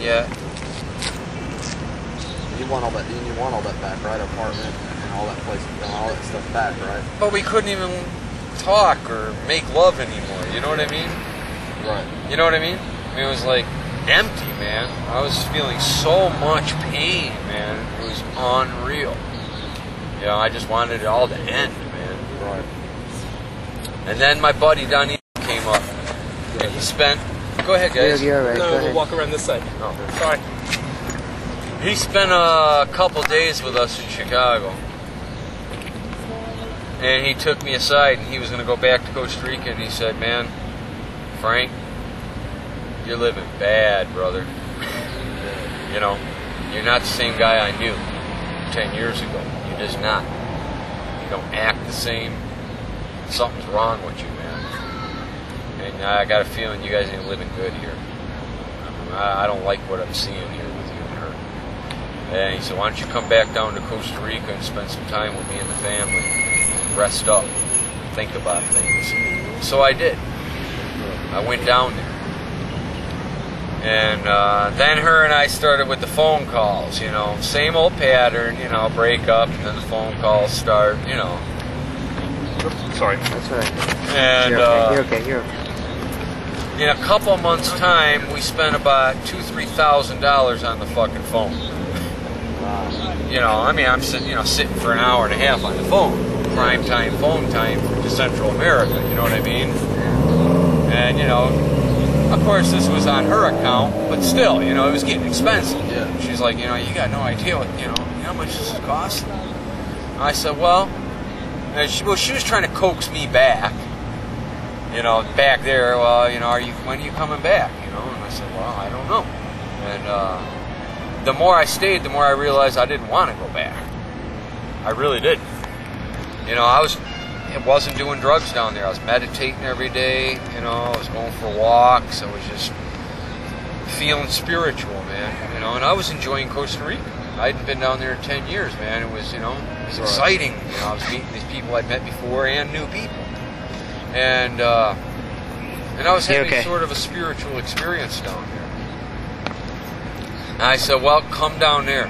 yet. You want all that? You want all that back, right? Apartment and all that place, and all that stuff back, right? But we couldn't even talk or make love anymore. You know what I mean? Right. You know what I mean? I mean, it was like empty, man. I was feeling so much pain, man. It was unreal. You know, I just wanted it all to end, man. Right. And then my buddy Donnie came up, and he spent. Go ahead, guys. You're right. No, we'll walk around this side. Oh. Sorry. He spent a couple days with us in Chicago. And he took me aside, and he was going to go back to Costa Rica, and he said, man, Frank, you're living bad, brother. You know, you're not the same guy I knew 10 years ago. You're just not. You don't act the same. Something's wrong with you, man. And I got a feeling you guys ain't living good here. I don't like what I'm seeing here with you and her. And he said, why don't you come back down to Costa Rica and spend some time with me and the family. Rest up. Think about things. So I did. I went down there. And then her and I started with the phone calls, you know. Same old pattern, you know, break up, and then the phone calls start, you know. Oops, sorry. That's right. And You're okay. in a couple months' time, we spent about $2,000–3,000 on the fucking phone. You know, I mean, I'm sitting for an hour and a half on the phone. Prime time phone time to Central America, you know what I mean? And, you know, of course this was on her account, but still, you know, it was getting expensive. Yeah. She's like, you know, you got no idea what, you know how much this is costing? I said, well, and she was trying to coax me back, you know, back there, well, you know, when are you coming back, you know? And I said, well, I don't know. And the more I stayed, the more I realized I didn't want to go back. I really didn't. You know, I wasn't doing drugs down there. I was meditating every day, you know, I was going for walks, I was just feeling spiritual, man, you know, and I was enjoying Costa Rica. I hadn't been down there in 10 years, man. It was, you know, it was exciting. You know, I was meeting these people I'd met before and new people. And I was having sort of a spiritual experience down there. And I said, well, come down there.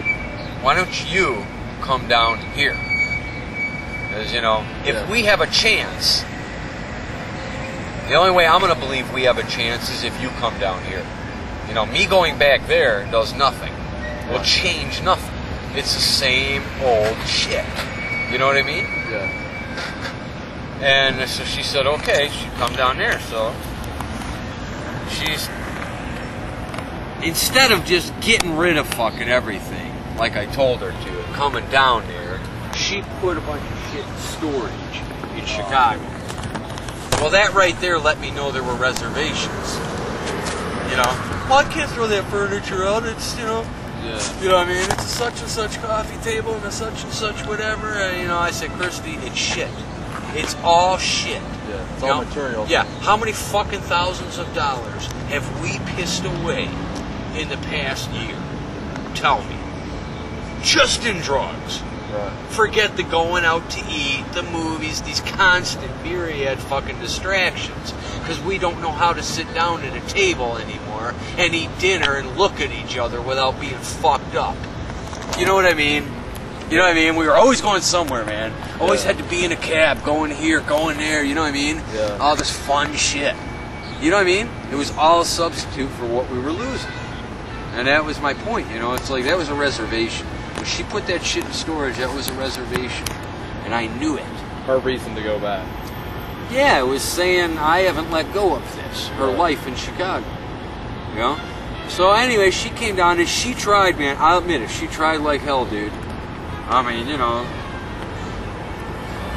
Why don't you come down here? Because, you know, if we have a chance, the only way I'm going to believe we have a chance is if you come down here. You know, me going back there does nothing. Will change nothing. It's the same old shit. You know what I mean? Yeah. And so she said, okay, she'd come down there. So she's, instead of just getting rid of fucking everything, like I told her to, coming down there, she put a bunch of shit in storage in Chicago. Well, that right there let me know there were reservations. You know, well, I can't throw that furniture out. It's, you know, you know what I mean? It's a such and such coffee table and a such and such whatever. And, you know, I said, Kirsty, it's shit. It's all shit. Yeah, it's all material. Yeah, how many fucking thousands of dollars have we pissed away in the past year? Tell me. Just in drugs. Right. Forget the going out to eat, the movies, these constant myriad fucking distractions. Because we don't know how to sit down at a table anymore and eat dinner and look at each other without being fucked up. You know what I mean? You know what I mean? We were always going somewhere, man. Always had to be in a cab, going here, going there, you know what I mean? Yeah. All this fun shit. You know what I mean? It was all a substitute for what we were losing. And that was my point, you know? It's like, that was a reservation. When she put that shit in storage, that was a reservation. And I knew it. Her reason to go back. Yeah, it was saying, I haven't let go of this. Her life in Chicago. You know? So anyway, she came down and she tried, man. I'll admit it. She tried like hell, dude. I mean, you know.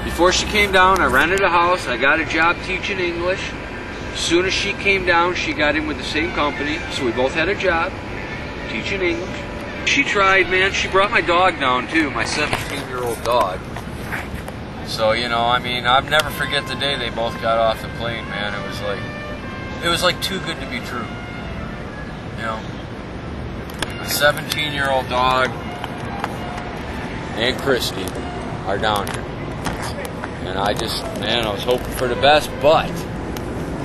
Before she came down, I rented a house. I got a job teaching English. As soon as she came down, she got in with the same company. So we both had a job teaching English. She tried, man. She brought my dog down, too. My 17-year-old dog. So, you know, I mean, I'll never forget the day they both got off the plane, man. It was like too good to be true. You know, a 17-year-old dog and Christy are down here. And I I was hoping for the best, but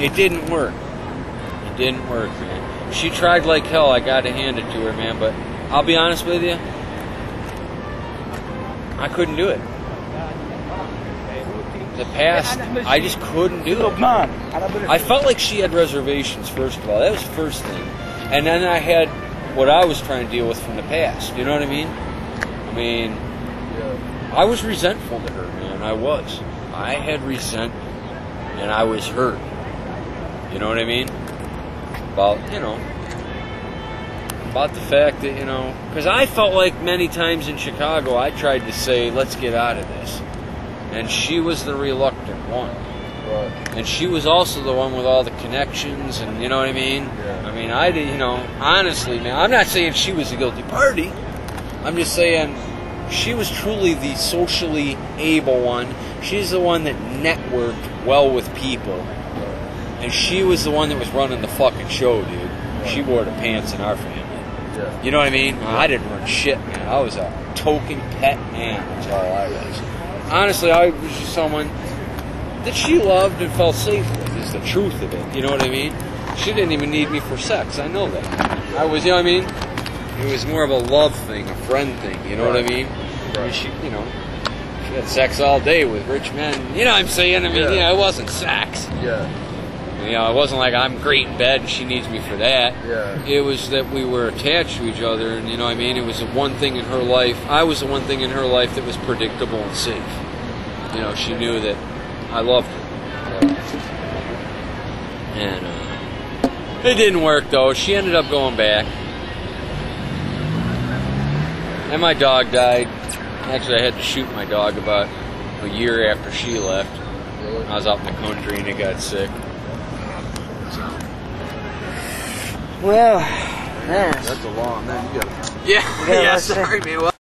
it didn't work. It didn't work, man. She tried like hell. I got to hand it to her, man. But I'll be honest with you, I couldn't do it. The past, I just couldn't do it. I felt like she had reservations, first of all. That was the first thing. And then I had what I was trying to deal with from the past. You know what I mean? I was resentful to her, man. I was. I had resentment, and I was hurt. You know what I mean? About the fact that, because I felt like many times in Chicago I tried to say, let's get out of this. And she was the reluctant one. Right. And she was also the one with all the connections, and you know what I mean? Yeah. I mean, I did, honestly, man, I'm not saying she was the guilty party. I'm just saying she was truly the socially able one. She's the one that networked well with people. And she was the one that was running the fucking show, dude. Right. She wore the pants in our family. Yeah. You know what I mean? Yeah. I didn't run shit, man. I was a token pet man. That's all I was. Honestly, I was just someone that she loved and felt safe with, is the truth of it. You know what I mean? She didn't even need me for sex. I know that. I was, you know what I mean? It was more of a love thing, a friend thing. You know what I mean? Right. I mean, she had sex all day with rich men. You know what I'm saying? I mean, it wasn't sex. Yeah. It wasn't like I'm great in bed and she needs me for that. Yeah. It was that we were attached to each other, and you know what I mean? It was the one thing in her life. I was the one thing in her life that was predictable and safe. She knew that I loved her. And it didn't work, though. She ended up going back. And my dog died. Actually, I had to shoot my dog about a year after she left. Really? I was out in the country and it got sick. Well, that's a long, man. You gotta. Yeah, sorry, man. Well,